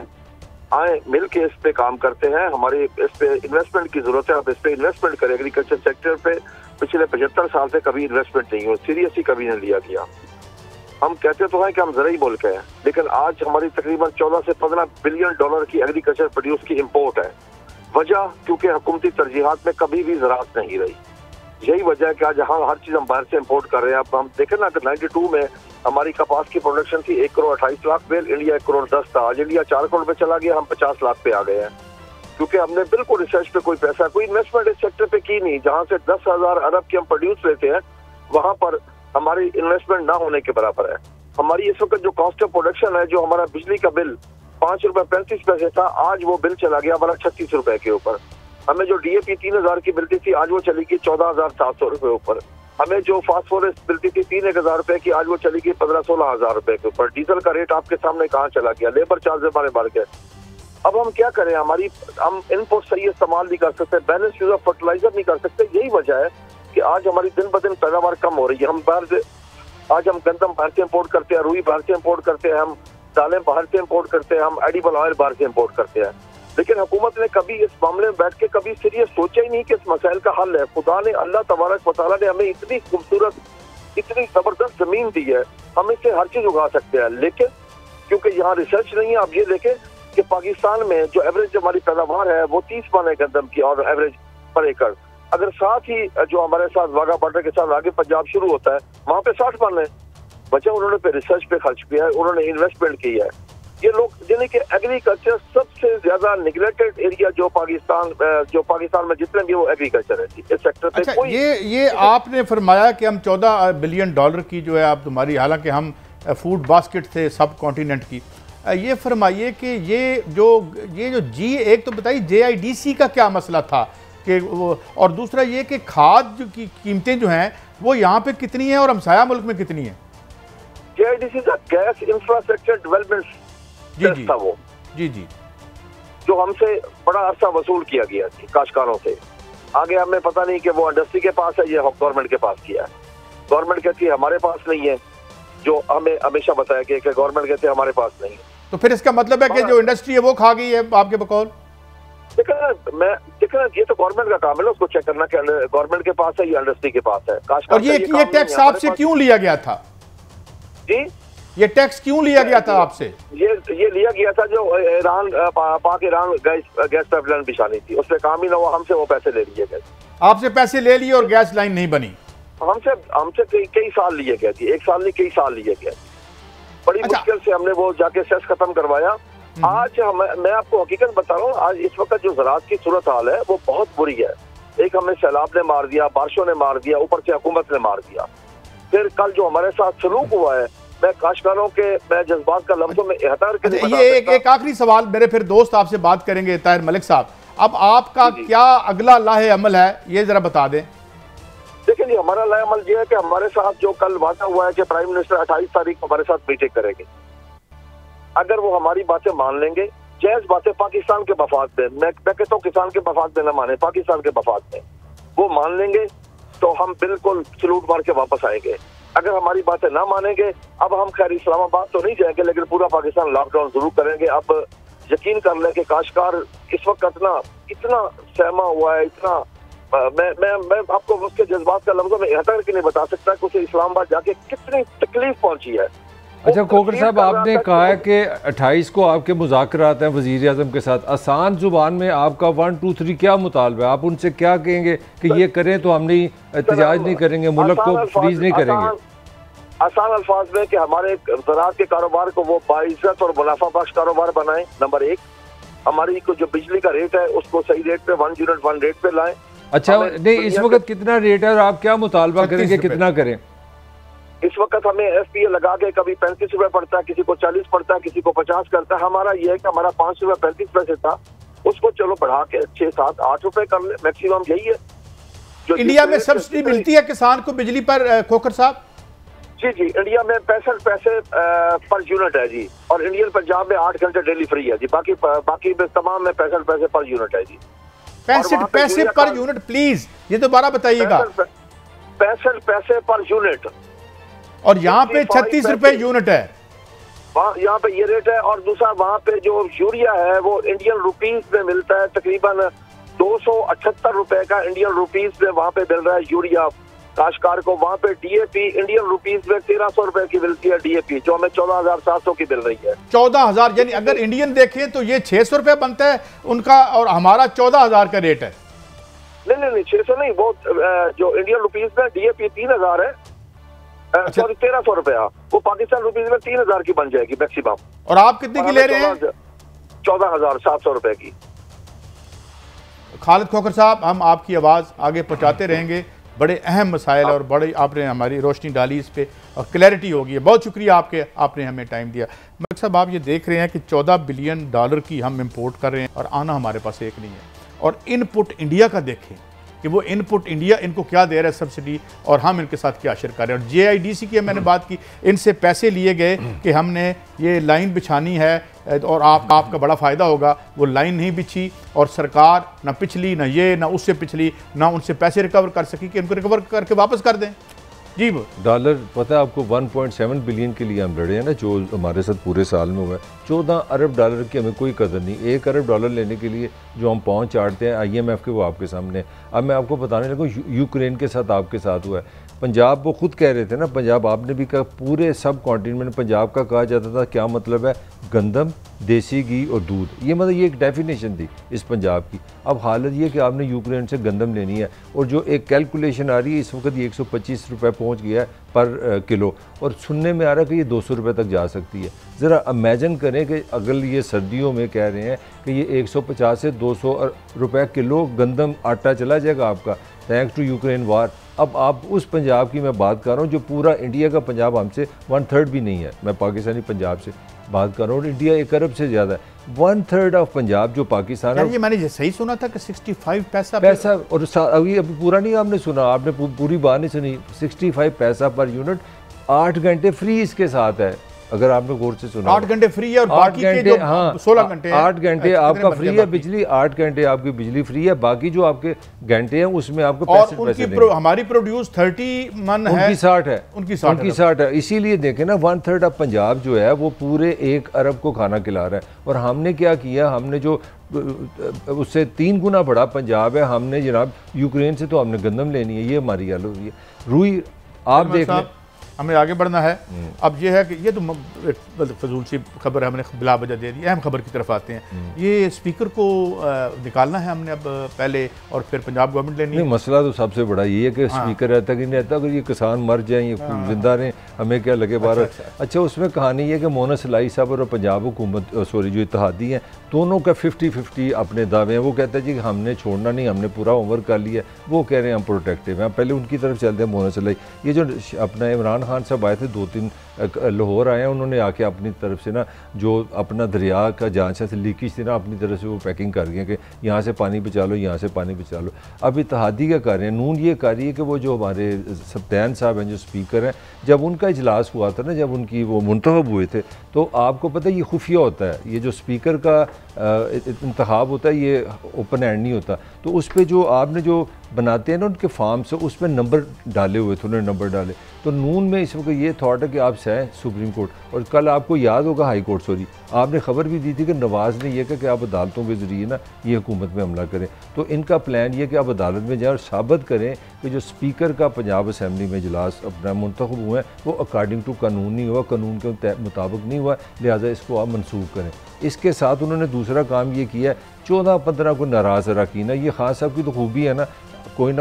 आए मिल के इस पे काम करते हैं। हमारी इस पे इन्वेस्टमेंट की जरूरत है, आप इस पे इन्वेस्टमेंट करें। एग्रीकल्चर सेक्टर पे पिछले 75 साल से कभी इन्वेस्टमेंट नहीं हुई, सीरियसली कभी नहीं लिया गया। हम कहते तो हैं कि हम ज़रूरी मुल्क हैं, लेकिन आज हमारी तकरीबन 14 से 15 बिलियन डॉलर की एग्रीकल्चर प्रोड्यूस की इम्पोर्ट है। वजह क्योंकि हुकूमती तरजीहात में कभी भी ज़राअत नहीं रही। यही वजह है कि आज हर चीज़ हम बाहर से इम्पोर्ट कर रहे हैं। अब हम देखें ना कि 92 में हमारी कपास की प्रोडक्शन थी 1 करोड़ 28 लाख बेल, इंडिया 1 करोड़ 10 था। आज इंडिया 4 करोड़ पे चला गया, हम 50 लाख पे आ गए हैं, क्योंकि हमने बिल्कुल रिसर्च पे कोई पैसा, कोई इन्वेस्टमेंट इस सेक्टर पे की नहीं। जहाँ से 10,000 अरब की हम प्रोड्यूस लेते हैं, वहाँ पर हमारी इन्वेस्टमेंट ना होने के बराबर है। हमारी इस वक्त जो कॉस्ट ऑफ प्रोडक्शन है, जो हमारा बिजली का बिल 5 रुपए 35 पैसे था, आज वो बिल चला गया हमारा 36 रुपए के ऊपर। हमें जो DAP 3,000 की मिलती थी, आज वो चली गई 14,700 रुपए ऊपर। हमें जो फास्फोरस मिलती थी 3,000 रुपए की, आज वो चली गई 15-16 रुपए के ऊपर। डीजल का रेट आपके सामने कहाँ चला गया, लेबर चार्ज हमारे बढ़ गए। अब हम क्या करें? हम इनपुट सही इस्तेमाल नहीं कर सकते, बैलेंस यूज ऑफ फर्टिलाइजर नहीं कर सकते। यही वजह है कि आज हमारी दिन ब दिन पैदावार कम हो रही है। आज हम गंदम बाहर से इम्पोर्ट करते हैं, रुई बाहर से इम्पोर्ट करते हैं, हम दालें बाहर से इम्पोर्ट करते हैं, हम एडिबल ऑयल बाहर से इम्पोर्ट करते हैं। लेकिन हुकूमत ने कभी इस मामले में बैठ के कभी सीरियस सोचा ही नहीं कि इस मसाइल का हल है। खुदा ने, अल्लाह तबारक व तआला ने हमें इतनी खूबसूरत, इतनी जबरदस्त जमीन दी है, हम इससे हर चीज उगा सकते हैं। लेकिन क्योंकि यहाँ रिसर्च नहीं है, आप ये देखें कि पाकिस्तान में जो एवरेज हमारी पैदावार है वो 30 मन है गंदम की, और एवरेज पर एकड़। अगर साथ ही जो हमारे साथ वाघा बॉर्डर के साथ आगे पंजाब शुरू होता है, वहाँ पे 60 मन है। बच्चा उन्होंने पे रिसर्च पे खर्च किया है, उन्होंने इन्वेस्टमेंट की है। ये लोग यानी कि एग्रीकल्चर सबसे ज्यादा निगलेक्टेड एरिया जो पाकिस्तान में जितने भी वो एग्रीकल्चर है इस सेक्टर पे। अच्छा, ये आपने फरमाया कि हम 14 बिलियन डॉलर की जो है आप तुम्हारी, हालांकि हम फूड बास्केट थे सब कॉन्टिनेंट की, ये फरमाइए कि ये जो एक तो बताइए JIDC का क्या मसला था कि और दूसरा ये कि खाद की कीमतें जो हैं वो यहाँ पे कितनी है और हमसाया मुल्क में कितनी है? JIDC का गैस इंफ्रास्ट्रक्चर डेवलपमेंट था वो, जी, जो हमसे बड़ा अरसा वसूल किया गया काश्तकारों से। आगे हमें पता नहीं कि वो इंडस्ट्री के पास है या गवर्नमेंट के पास किया है। गवर्नमेंट कहती है हमारे पास नहीं है, जो हमें हमेशा बताया गया कि गवर्नमेंट कहते हैं हमारे पास नहीं है। तो फिर इसका मतलब है कि जो इंडस्ट्री है वो खा गई है आपके बकौल? देखना ये तो गवर्नमेंट का काम है ना, उसको चेक करना कि गवर्नमेंट के पास है या इंडस्ट्री के पास है। और ये टैक्स आपसे क्यों लिया गया था जी? ये टैक्स क्यों लिया गया था आपसे? ये लिया गया था जो ईरान पाक ईरान गैस पाइपलाइन बिछानी थी, उस पर काम ही ना हुआ, हमसे वो पैसे ले लिए गए। आपसे पैसे ले लिए और गैस लाइन नहीं बनी? हमसे कई साल लिए गए थे, 1 साल नहीं कई साल लिए गए। बड़ी मुश्किल से हमने वो जाके सेस खत्म करवाया। आज मैं आपको हकीकत बता रहा हूँ, आज इस वक्त जो ज़राअत की सूरत हाल है वो बहुत बुरी है। एक हमें सैलाब ने मार दिया, बारिशों ने मार दिया, ऊपर से हुकूमत ने मार दिया। फिर कल जो हमारे साथ सलूक हुआ है, मैं काश्तकारों के मैं जज्बात का लफ्ज़ों में इहतार के ये एक आखिरी सवाल, मेरे फिर दोस्त आपसे बात करेंगे, ताहिर मलिक साहब, अब आपका क्या अगला लाहे अमल है ये जरा बता दें। देखिए जी, हमारा लाहे अमल ये है कि हमारे साथ जो कल वादा हुआ है कि प्राइम मिनिस्टर 28 तारीख को हमारे साथ मीटिंग करेंगे। अगर वो हमारी बातें मान लेंगे, जायज बातें पाकिस्तान के मफाद में, मैं कहता हूँ किसान के मफाद में न माने, पाकिस्तान के मफाद में वो मान लेंगे तो हम बिल्कुल सलूट मार के वापस आएंगे। अगर हमारी बातें ना मानेंगे, अब हम खैर इस्लामाबाद तो नहीं जाएंगे लेकिन पूरा पाकिस्तान लॉकडाउन जरूर करेंगे। अब यकीन कर लें कि काश्तकार इस वक्त इतना सहमा हुआ है, इतना मैं आपको उसके जज्बात का लफ्ज़ों में इहतार के नहीं बता सकता कि उसे इस्लामाबाद जाके कितनी तकलीफ पहुंची है। अच्छा खोखर साहब, आपने कहा है कि 28 को आपके मुज़ाकरात हैं वज़ीर आज़म के साथ। आसान ज़ुबान में आपका 1 2 3 क्या मुतालबा है? आप उनसे क्या कहेंगे कि ये करें तो हम नहीं एहतजाज नहीं करेंगे, मुल्क को फ्रीज नहीं करेंगे? आसान अल्फाज में कि हमारे ज़राअत के कारोबार को वो बाइज्जत और मुनाफा बख्श कारोबार बनाएं। नंबर 1, हमारी जो बिजली का रेट है उसको सही रेट पे 1 यूनिट 1 रेट पे लाएं। अच्छा नहीं, इस वक्त कितना रेट है और आप क्या मुतालबा करेंगे, कितना करें? इस वक्त हमें FPA लगा के कभी 35 रुपए पड़ता है, किसी को 40 पड़ता है, किसी को 50 करता है। हमारा ये है कि हमारा 5 रुपए 35 पैसे था, उसको चलो बढ़ा के 6 7 8 रुपए कर ले, मैक्सिमम यही है। जो इंडिया में सब्सिडी मिलती है किसान को बिजली पर खोखर साहब? जी, इंडिया में 65 पैसे पर यूनिट है जी, और इंडियन पंजाब में 8 घंटे डेली फ्री है जी। बाकी तमाम में 65 पैसे पर यूनिट है जी। 65 पैसे पर यूनिट, प्लीज ये दोबारा बताइएगा। 65 पैसे पर यूनिट, और यहाँ पे 36 रुपए यूनिट है। यहाँ पे ये रेट है। और दूसरा वहाँ पे जो यूरिया है वो इंडियन रुपीस में मिलता है, तकरीबन 278 रुपए का इंडियन रुपीस में वहाँ पे मिल रहा है यूरिया काश्तकार को। वहाँ पे DAP इंडियन रुपीस में 1300 रुपए की मिलती है DAP, जो हमें 14,700 की मिल रही है। 14,000, यानी अगर इंडियन देखें तो ये 600 रुपए बनता है उनका और हमारा 14,000 का रेट है। नहीं 600 नहीं, वो जो इंडियन रुपीस में DAP 3,000 है, सॉरी 1300 रुपया, वो पाकिस्तान रुपीस में 3,000 की बन जाएगी मैक्सिमम। और आप कितने की ले रहे हैं? 14,700 रुपए की। खालिद खोखर साहब, हम आपकी आवाज़ आगे पहुंचाते रहेंगे। बड़े अहम मसाइल और बड़ी आपने हमारी रोशनी डाली इस पे और क्लैरिटी होगी है। बहुत शुक्रिया आपने हमें टाइम दिया। मलिक साहब, आप ये देख रहे हैं कि $14 बिलियन की हम इंपोर्ट कर रहे हैं और आना हमारे पास एक नहीं है। और इनपुट इंडिया का देखें कि वो इनपुट इंडिया इनको क्या दे रहा है सब्सिडी, और हम इनके साथ क्या शेयर कर रहे हैं। और JIDC की मैंने बात की, इनसे पैसे लिए गए कि हमने ये लाइन बिछानी है और आपका बड़ा फ़ायदा होगा। वो लाइन नहीं बिछी और सरकार ना पिछली ना ये ना उससे पिछली ना उनसे पैसे रिकवर कर सकी कि उनको रिकवर करके वापस कर दें। जी डॉलर पता है आपको 1.7 बिलियन के लिए हम लड़े हैं ना, जो हमारे साथ पूरे साल में हुआ है। 14 अरब डॉलर की हमें कोई कदर नहीं। 1 अरब डॉलर लेने के लिए जो हम पाँव चाटते हैं IMF के, वो आपके सामने। अब मैं आपको बताने लगूँ यूक्रेन के साथ आपके साथ हुआ है। पंजाब, वो खुद कह रहे थे ना, पंजाब आपने भी कहा, पूरे सब कॉन्टिनेंट में पंजाब का कहा जाता था क्या मतलब है, गंदम, देसी घी और दूध। ये मतलब ये एक डेफिनेशन थी इस पंजाब की। अब हालत ये कि आपने यूक्रेन से गंदम लेनी है और जो एक कैलकुलेशन आ रही है इस वक्त ये 125 रुपये पहुँच गया है पर किलो, और सुनने में आ रहा है कि ये 200 रुपये तक जा सकती है। ज़रा इमेजिन करें कि अगर ये सर्दियों में कह रहे हैं कि ये 150 से 200 रुपये किलो गंदम आटा चला जाएगा आपका, थैंक्स टू यूक्रेन वार। अब आप उस पंजाब की मैं बात कर रहा हूँ जो पूरा इंडिया का पंजाब हमसे 1/3 भी नहीं है। मैं पाकिस्तानी पंजाब से बात कर रहा हूँ, इंडिया 1 अरब से ज़्यादा है। 1/3 ऑफ पंजाब जो पाकिस्तान है। ये मैंने सही सुना था कि 65 पैसा और अभी पूरा नहीं आपने सुना, आपने पूरी बात नहीं सुनी। 65 पैसा पर यूनिट, 8 घंटे फ्री इसके साथ है। अगर आपने गौर से सुना, 8 घंटे फ्री है और बाकी के जो 16 घंटे 8 घंटे आपका फ्री है बिजली, 8 घंटे आपकी बिजली फ्री है, बाकी जो आपके घंटे हैं उसमें आपको पैसे हमारी प्रोड्यूस 30 मन है, उनकी 60 है। इसीलिए देखें ना 1/3 ऑफ पंजाब जो है वो पूरे 1 अरब को खाना खिला रहा है। और हमने क्या किया, हमने जो उससे 3 गुना बड़ा पंजाब है, हमने जनाब यूक्रेन से तो हमने गंदम लेनी है, ये हमारी हालत हुई है। रुई आप देख लें, हमें आगे बढ़ना है। अब ये है कि ये तो फजूल सी खबर है, हमने बिला वजह दे दी। अहम खबर की तरफ आते हैं। ये स्पीकर को निकालना है हमने अब पहले, और फिर पंजाब गवर्नमेंट लेनी है। मसला तो सबसे बड़ा ये है कि स्पीकर रहता कि नहीं रहता। अगर ये किसान मर जाए, ये जिंदा रहें, हमें क्या लगे बार। अच्छा, उसमें कहानी है कि मोहम्मद सलाई साहब और पंजाब हुकूमत सॉरी जो इत्तेहादी हैं, दोनों का 50-50 अपने दावे हैं। वो कहते हैं जी हमने छोड़ना नहीं, हमने पूरा होमवर्क कर लिया। वो कह रहे हैं हम प्रोटेक्टिव हैं। पहले उनकी तरफ चलते हैं मोहम्मद सलाई। ये जो अपना इमरान खान साहब आए थे 2-3 लाहौर आए हैं, उन्होंने आके अपनी तरफ से ना जो अपना दरिया का जहाँ से लीकेज थी ना, अपनी तरफ से वो पैकिंग कर गए कि यहाँ से पानी बचा लो, यहाँ से पानी बचा लो। अब इत्तेहादी क्या कर रहे हैं, नून ये कर रही है कि वो जो हमारे सब्तैन साहब हैं जो स्पीकर हैं, जब उनका इजलास हुआ था ना, जब उनकी वो मुंतखब हुए थे, तो आपको पता है ये खुफिया होता है। ये जो स्पीकर का इंतखाब होता है ये ओपन एंड नहीं होता। तो उस पर जो आपने जो बनाते हैं ना उनके फार्म से, उस पर नंबर डाले हुए थे, उन्होंने नंबर डाले। तो नून में इस वक्त ये थॉट है कि आप सह सुप्रीम कोर्ट, और कल आपको याद होगा हाई कोर्ट सॉरी आपने खबर भी दी थी कि नवाज़ ने यह कहा कि आप अदालतों के ज़रिए ना ये हुकूमत में हमला करें। तो इनका प्लान ये कि आप अदालत में जाएँ और साबित करें कि जो स्पीकर का पंजाब असम्बली में इजलास अपना मुंतखब हुआ है वो अकॉर्डिंग टू कानून नहीं हुआ, कानून के मुताबिक नहीं हुआ, लिहाजा इसको आप मनसूख करें। इसके साथ उन्होंने दूसरा काम ये किया है, 14-15 को नाराज़ रखीना। ये खान साहब की तो खूबी है ना कोई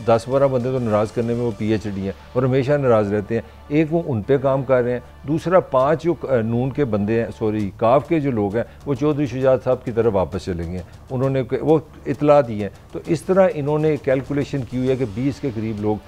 10-12 बंदे तो नाराज़ करने में वो PhD हैं और हमेशा नाराज़ रहते हैं। एक वो उन पे काम कर रहे हैं, दूसरा 5 जो नून के बंदे हैं सॉरी काफ के जो लोग हैं वो चौधरी शुजात साहब की तरफ वापस चले गए हैं, उन्होंने वो इतला दी है। तो इस तरह इन्होंने कैलकुलेशन की हुई है कि 20 के करीब लोग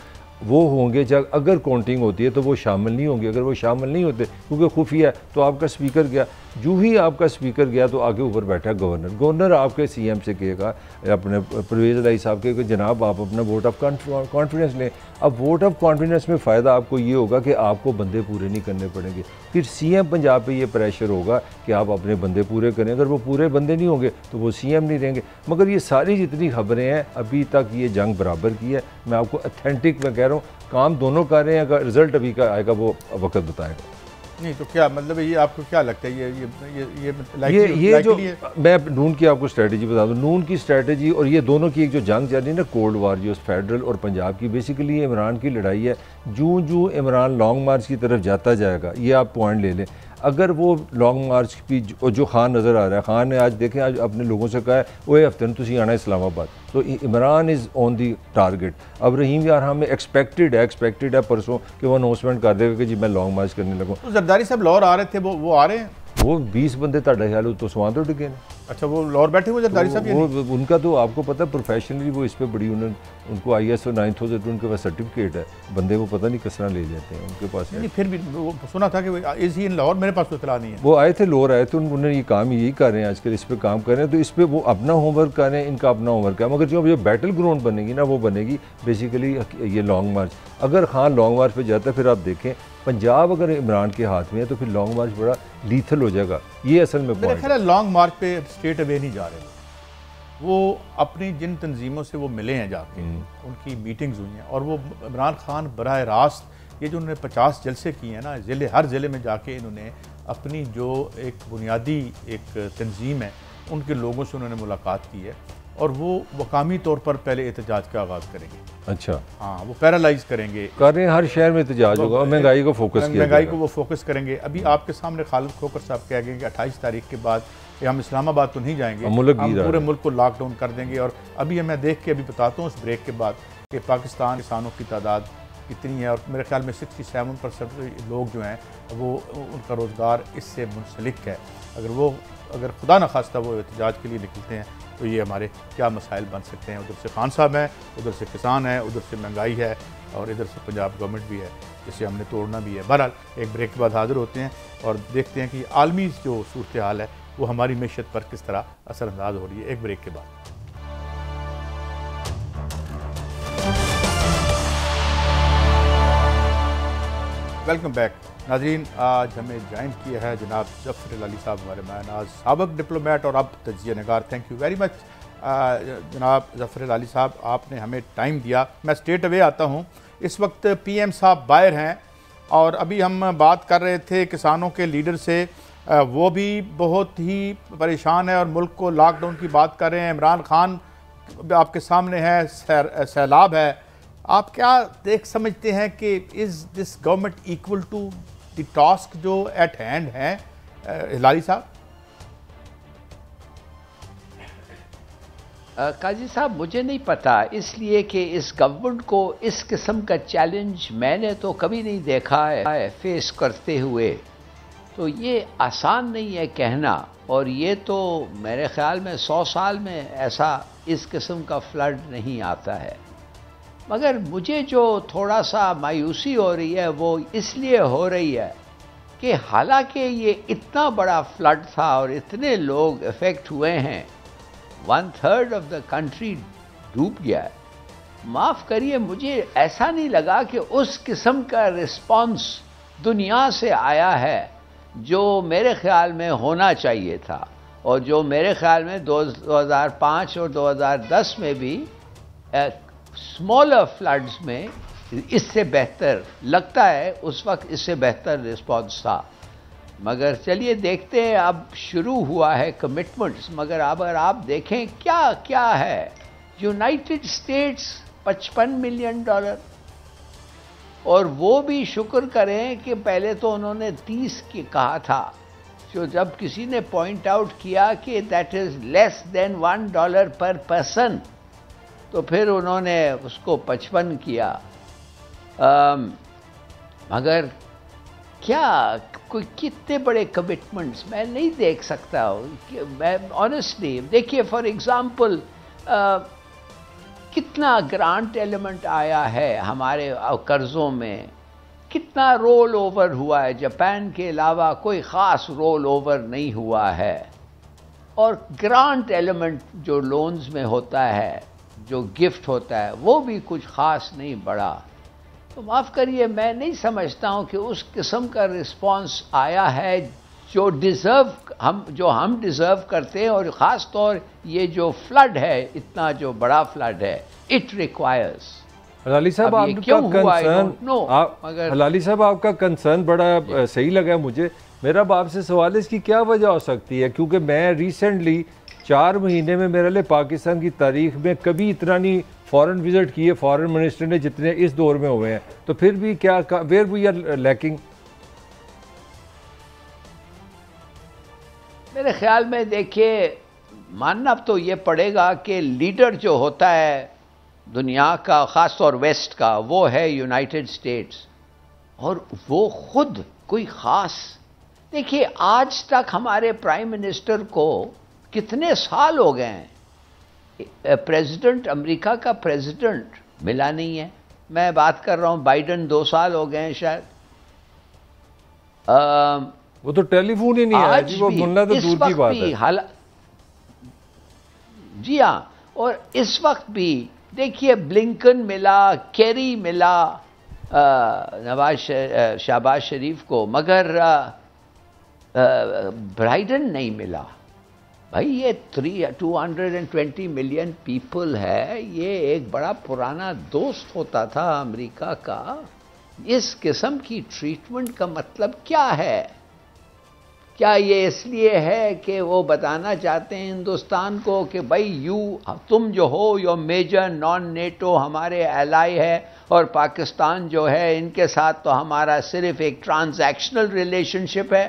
वो होंगे जब अगर काउंटिंग होती है तो वो शामिल नहीं होंगे। अगर वो शामिल नहीं होते क्योंकि खुफिया है, तो आपका स्पीकर गया, जो ही आपका स्पीकर गया तो आगे ऊपर बैठा गवर्नर। गवर्नर आपके CM से कहेगा अपने परवेज़ इलाही साहब के कि जनाब आप अपना वोट ऑफ कॉन्फिडेंस लें। अब वोट ऑफ कॉन्फिडेंस में फ़ायदा आपको ये होगा कि आपको बंदे पूरे नहीं करने पड़ेंगे। फिर CM पंजाब पे ये प्रेशर होगा कि आप अपने बंदे पूरे करें। अगर वो पूरे बंदे नहीं होंगे तो वो CM नहीं रहेंगे। मगर ये सारी जितनी खबरें हैं अभी तक ये जंग बराबर की है। मैं आपको अथेंटिक में कह रहा हूँ, काम दोनों कर रहे हैं। अगर रिजल्ट अभी का आएगा वो वक्त बताएगा। नहीं तो क्या मतलब ये आपको क्या लगता है ये जो मैं नून की आपको स्ट्रेटजी बता दूं, नून की स्ट्रेटजी और ये दोनों की एक जो जंग चल रही है ना कोल्ड वार, जो फेडरल और पंजाब की, बेसिकली ये इमरान की लड़ाई है। जूं इमरान लॉन्ग मार्च की तरफ जाता जाएगा, ये आप पॉइंट ले लें। अगर वो लॉन्ग मार्च की जो खान नज़र आ रहा है, खान ने आज देखें आज अपने लोगों से कहा है वो हफ्ते में तुम आना इस्लामाबाद, तो Imran is on the target. अब रहीम यार हमें एक्सपेक्टेड है परसों कि वो अनाउंसमेंट कर देगा कि जी मैं लॉन्ग मार्च करने लगा। तो जरदारी साहब लाहौर आ रहे थे, वो आ रहे हैं, वो 20 बंदे ताड़ा ख्याल तो सवां तो टिके। अच्छा वो लाहौर बैठे हुए जरदारी साहब? वो उनका तो आपको पता है प्रोफेशनली वो इस पे बड़ी उनको ISO 9000 उनके पास सर्टिफिकेट है। बंदे को पता नहीं किस तरह ले जाते हैं उनके पास। नहीं फिर भी वो सुना था कि इज ही इन लाहौर, मेरे पास तो इतला नहीं है। वो आए थे लाहौर आए थे, उन्होंने ये काम यही कर रहे हैं आजकल, इस पर काम कर रहे हैं। तो इस पर वो अपना होमवर्क कर रहे हैं, इनका अपना होमवर्क है। मगर जो बैटल ग्राउंड बनेगी ना वो बनेगी बेसिकली ये लॉन्ग मार्च। अगर खान लॉन्ग मार्च पर जाता है फिर आप देखें पंजाब अगर इमरान के हाथ में है तो फिर लॉन्ग मार्च बड़ा लीथल हो जाएगा। ये असल में मेरा ख्याल है लॉन्ग मार्च पे स्ट्रेट अवे नहीं जा रहे वो अपनी जिन तंजीमों से वो मिले हैं जाके उनकी मीटिंग्स हुई हैं, और वो इमरान खान बराह रास्त ये जो उन्होंने 50 जलसे किए हैं ना, हर ज़िले में जाके इन्होंने अपनी जो एक बुनियादी एक तंजीम है उनके लोगों से उन्होंने मुलाकात की है, और वो मकामी तौर पर पहले एहतजाज का आगाज़ करेंगे। अच्छा हाँ, वो पैरालाइज करेंगे, कर रहे हैं, हर शहर में एहतजाज होगा, महंगाई को फोकस किया, महंगाई को वो फोकस करेंगे। अभी आपके सामने खालिद खोकर साहब कह गए कि 28 तारीख के बाद हम इस्लामाबाद तो नहीं जाएंगे, हम पूरे मुल्क को लॉकडाउन कर देंगे। और अभी मैं देख के अभी बताता हूँ उस ब्रेक के बाद कि पाकिस्तान किसानों की तादाद कितनी है, और मेरे ख्याल में 67% लोग जो हैं वो उनका रोज़गार इससे मुंसलिक है। अगर खुदा न खास्ता वो एहतजाज के लिए निकलते हैं तो ये हमारे क्या मसाइल बन सकते हैं। उधर से खान साहब हैं, उधर से किसान हैं, उधर से महंगाई है, और इधर से पंजाब गवर्नमेंट भी है जिसे हमने तोड़ना भी है। बहरहाल एक ब्रेक के बाद हाजिर होते हैं और देखते हैं कि आलमी जो सूरत हाल है वो हमारी मैशत पर किस तरह असरअंदाज हो रही है। एक ब्रेक के बाद वेलकम बैक नाज़रीन। आज हमें ज्वाइन किया है जनाब ज़फ़र अली साहब, हमारे मायनाज साबिक़ डिप्लोमेट और अब तजिया नगार। थैंक यू वेरी मच जनाब ज़फ़र अली साहब, आपने हमें टाइम दिया। मैं स्ट्रेट अवे आता हूँ। इस वक्त PM साहब बाहर हैं और अभी हम बात कर रहे थे किसानों के लीडर से, वो भी बहुत ही परेशान है और मुल्क को लॉकडाउन की बात कर रहे हैं। इमरान खान आपके सामने है, सैलाब है। आप क्या देख समझते हैं कि is this government equal to the task जो एट हैंड है? हिलाली साहब। काजी साहब, मुझे नहीं पता, इसलिए कि इस गवर्नमेंट को इस किस्म का चैलेंज मैंने तो कभी नहीं देखा है फेस करते हुए। तो ये आसान नहीं है कहना, और ये तो मेरे ख्याल में 100 साल में ऐसा इस किस्म का फ्लड नहीं आता है। मगर मुझे जो थोड़ा सा मायूसी हो रही है वो इसलिए हो रही है कि हालांकि ये इतना बड़ा फ्लड था और इतने लोग इफ़ेक्ट हुए हैं, 1/3 ऑफ द कंट्री डूब गया है। माफ़ करिए, मुझे ऐसा नहीं लगा कि उस किस्म का रिस्पांस दुनिया से आया है जो मेरे ख्याल में होना चाहिए था, और जो मेरे ख्याल में 2005 और 2010 में भी स्मॉलर फ्लड्स में इससे बेहतर लगता है, उस वक्त इससे बेहतर रिस्पांस था। मगर चलिए देखते हैं, अब शुरू हुआ है कमिटमेंट्स। मगर अगर आप देखें क्या क्या है, यूनाइटेड स्टेट्स $55 मिलियन, और वो भी शुक्र करें कि पहले तो उन्होंने 30 की कहा था, जो जब किसी ने पॉइंट आउट किया कि दैट इज़ लेस देन $1 पर पर्सन, तो फिर उन्होंने उसको 55 किया। मगर क्या कोई कितने बड़े कमिटमेंट्स मैं नहीं देख सकता हूँ मैं ऑनेस्टली। देखिए फॉर एग्ज़ाम्पल कितना ग्रांट एलिमेंट आया है हमारे कर्ज़ों में, कितना रोल ओवर हुआ है। जापान के अलावा कोई ख़ास रोल ओवर नहीं हुआ है, और ग्रांट एलिमेंट जो लोन्स में होता है, जो गिफ्ट होता है, वो भी कुछ ख़ास नहीं बढ़ा। तो माफ़ करिए, मैं नहीं समझता हूँ कि उस किस्म का रिस्पांस आया है जो हम डिज़र्व करते हैं। और ख़ास तौर ये जो फ्लड है, इतना जो बड़ा फ्लड है, इट रिक्वायर्स। हलाली साहब, आपका कंसर्न, हलाली साहब आपका कंसर्न बड़ा सही लगा मुझे। मेरा अब आपसे सवाल है, इसकी क्या वजह हो सकती है? क्योंकि मैं रिसेंटली 4 महीने में मेरे लिए पाकिस्तान की तारीख में कभी इतना नहीं फॉरेन विजिट किए फॉरेन मिनिस्टर ने जितने इस दौर में हुए हैं। तो फिर भी क्या वेयर वी आर लैकिंग? मेरे ख्याल में देखिए, मानना तो ये पड़ेगा कि लीडर जो होता है दुनिया का, ख़ास तौर वेस्ट का, वो है यूनाइटेड स्टेट्स, और वो खुद कोई ख़ास, देखिए आज तक हमारे प्राइम मिनिस्टर को कितने साल हो गए हैं, प्रेसिडेंट, अमेरिका का प्रेसिडेंट मिला नहीं है। मैं बात कर रहा हूं बाइडन, 2 साल हो गए हैं शायद। वो तो टेलीफोन ही नहीं आया जी, वो मिलना तो दूर की बात है। जी हाँ, और इस वक्त भी देखिए ब्लिंकन मिला, केरी मिला शहबाज शरीफ को, मगर बाइडन नहीं मिला। भाई ये 220 मिलियन पीपल है, ये एक बड़ा पुराना दोस्त होता था अमेरिका का। इस किस्म की ट्रीटमेंट का मतलब क्या है? क्या ये इसलिए है कि वो बताना चाहते हैं हिंदुस्तान को कि भाई तुम जो हो यो मेजर नॉन नेटो हमारे एलाई है, और पाकिस्तान जो है इनके साथ तो हमारा सिर्फ एक ट्रांजैक्शनल रिलेशनशिप है,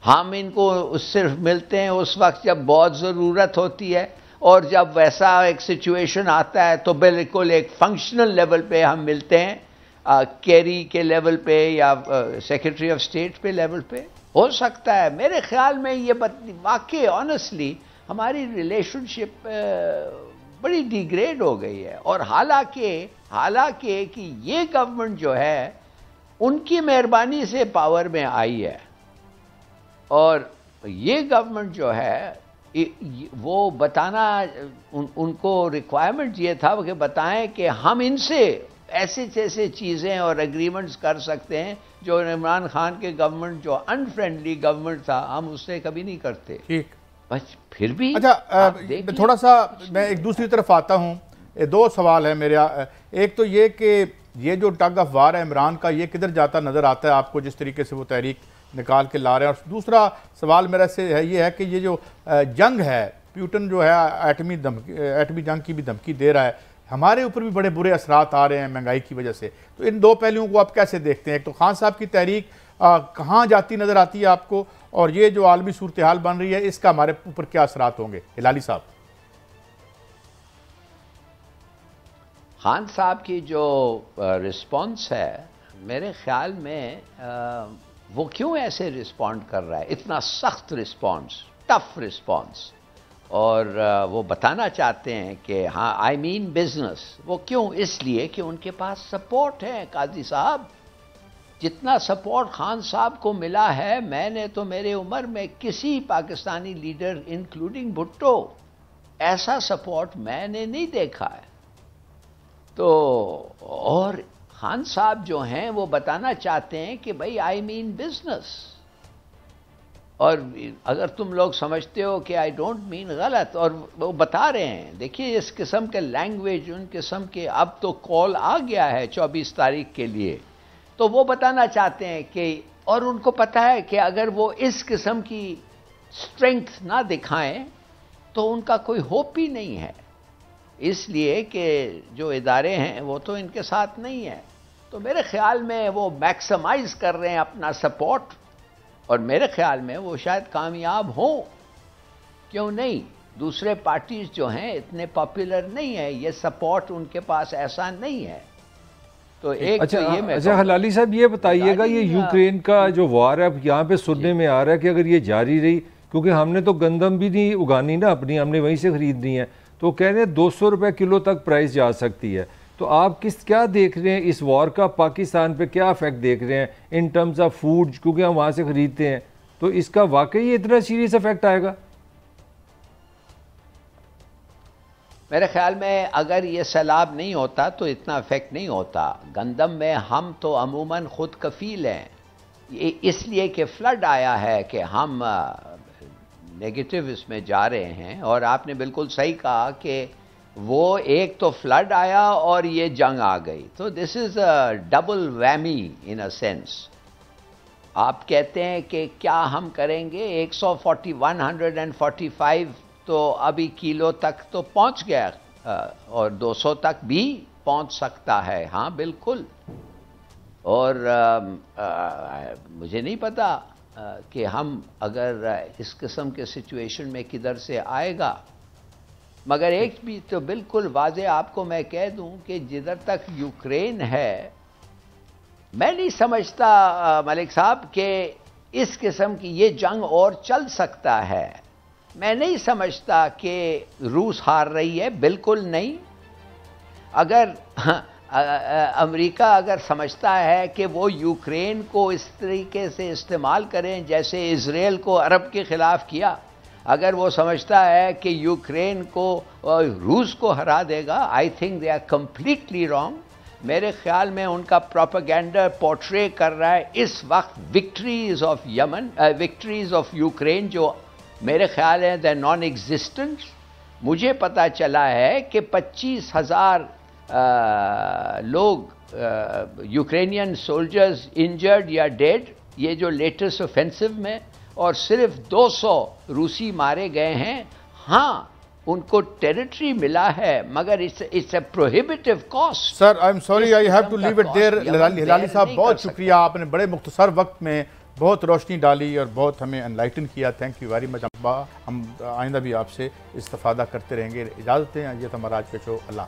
हम इनको सिर्फ मिलते हैं उस वक्त जब बहुत ज़रूरत होती है, और जब वैसा एक सिचुएशन आता है तो बिल्कुल एक फंक्शनल लेवल पे हम मिलते हैं, केरी के लेवल पे या सेक्रेटरी ऑफ स्टेट पे लेवल पे हो सकता है। मेरे ख्याल में ये वाकई ऑनेस्टली हमारी रिलेशनशिप बड़ी डिग्रेड हो गई है। और हालांकि कि ये गवर्नमेंट जो है उनकी मेहरबानी से पावर में आई है, और ये गवर्नमेंट जो है वो बताना उनको रिक्वायरमेंट ये था कि बताएं कि हम इनसे ऐसे चीज़ें और एग्रीमेंट्स कर सकते हैं जो इमरान खान के गवर्नमेंट, जो अनफ्रेंडली गवर्नमेंट था, हम उससे कभी नहीं करते। ठीक, बस फिर भी अच्छा थोड़ा सा मैं एक दूसरी तरफ आता हूँ। 2 सवाल है मेरे। एक तो ये कि ये जो टग ऑफ वार है इमरान का, ये किधर जाता नज़र आता है आपको, जिस तरीके से वो तहरीक निकाल के ला रहे हैं? और दूसरा सवाल मेरा से है ये है कि ये जो जंग है, पुतिन जो है एटमी जंग की भी धमकी दे रहा हमारे ऊपर भी बड़े बुरे असरात आ रहे हैं महंगाई की वजह से। तो इन दो पहलुओं को आप कैसे देखते हैं? एक तो खान साहब की तहरीक कहाँ जाती नज़र आती है आपको, और ये जो आलमी सूरत हाल बन रही है इसका हमारे ऊपर क्या असरात होंगे? हिलाली साहब। खान साहब की जो रिस्पॉन्स है, मेरे ख्याल में वो क्यों ऐसे रिस्पॉन्ड कर रहा है, इतना सख्त रिस्पॉन्स, टफ रिस्पॉन्स, और वो बताना चाहते हैं कि हाँ आई मीन बिजनेस। वो क्यों? इसलिए कि उनके पास सपोर्ट है। काजी साहब, जितना सपोर्ट खान साहब को मिला है, मैंने तो मेरे उम्र में किसी पाकिस्तानी लीडर इंक्लूडिंग भुट्टो ऐसा सपोर्ट मैंने नहीं देखा है। तो और खान साहब जो हैं वो बताना चाहते हैं कि भाई आई मीन बिजनेस, और अगर तुम लोग समझते हो कि आई डोंट मीन, गलत। और वो बता रहे हैं, देखिए इस किस्म के लैंग्वेज, उन किस्म के, अब तो कॉल आ गया है 24 तारीख के लिए, तो वो बताना चाहते हैं कि, और उनको पता है कि अगर वो इस किस्म की स्ट्रेंथ ना दिखाएं तो उनका कोई होप ही नहीं है, इसलिए कि जो इदारे हैं वो तो इनके साथ नहीं है। तो मेरे ख्याल में वो मैक्सिमाइज कर रहे हैं अपना सपोर्ट, और मेरे ख्याल में वो शायद कामयाब हों। क्यों नहीं? दूसरे पार्टीज जो हैं इतने पॉपुलर नहीं है, ये सपोर्ट उनके पास ऐसा नहीं है। तो एक अच्छा, तो ये मैं हलाली साहब ये बताइएगा, ये यूक्रेन का जो वार है, अब यहाँ पे सुनने में आ रहा है कि अगर ये जारी रही, क्योंकि हमने तो गंदम भी नहीं उगानी ना अपनी, हमने वहीं से खरीदनी है, तो कह रहे हैं 200 रुपये किलो तक प्राइस जा सकती है। तो आप क्या देख रहे हैं इस वॉर का, पाकिस्तान पे क्या इफेक्ट देख रहे हैं इन टर्म्स ऑफ फूड, क्योंकि हम वहाँ से खरीदते हैं, तो इसका वाकई इतना सीरियस इफेक्ट आएगा? मेरे ख्याल में अगर ये सैलाब नहीं होता तो इतना इफेक्ट नहीं होता। गंदम में हम तो अमूमन खुद कफील हैं, ये इसलिए कि फ्लड आया है कि हम नेगेटिव इसमें जा रहे हैं। और आपने बिल्कुल सही कहा कि वो एक तो फ्लड आया और ये जंग आ गई, तो this is a double whammy in a sense. आप कहते हैं कि क्या हम करेंगे, 145 तो अभी किलो तक तो पहुंच गया, और 200 तक भी पहुंच सकता है। हाँ बिल्कुल। और मुझे नहीं पता कि हम अगर इस किस्म के सिचुएशन में किधर से आएगा, मगर एक भी तो बिल्कुल वाज़े आपको मैं कह दूं कि जिधर तक यूक्रेन है, मैं नहीं समझता मलिक साहब कि इस किस्म की ये जंग और चल सकता है। मैं नहीं समझता कि रूस हार रही है, बिल्कुल नहीं। अगर अमेरिका अगर समझता है कि वो यूक्रेन को इस तरीके से इस्तेमाल करें जैसे इजराइल को अरब के ख़िलाफ़ किया, अगर वो समझता है कि यूक्रेन को रूस को हरा देगा, I think they are completely wrong. मेरे ख्याल में उनका प्रोपेगेंडा पोर्ट्रे कर रहा है इस वक्त victories of Yemen, victories of Ukraine, जो मेरे ख्याल है दे नॉन एग्जिस्टेंट। मुझे पता चला है कि 25,000 लोग यूक्रेनियन सोल्जर्स इंजर्ड या डेड, ये जो लेटेस्ट ऑफेंसिव में, और सिर्फ 200 रूसी मारे गए हैं। हाँ, उनको टेरिटरी मिला है, मगर it's a prohibitive cost. Sir I am sorry, I have to leave it there. Hilali साहब बहुत शुक्रिया, आपने बड़े मुख्तसर वक्त में बहुत रोशनी डाली और बहुत हमें एनलाइटन किया। Thank you very much. हम आइंदा भी आपसे इस्तेफादा करते रहेंगे। इजाज़त दें, ये था हमारा आज का शो। अल्लाह।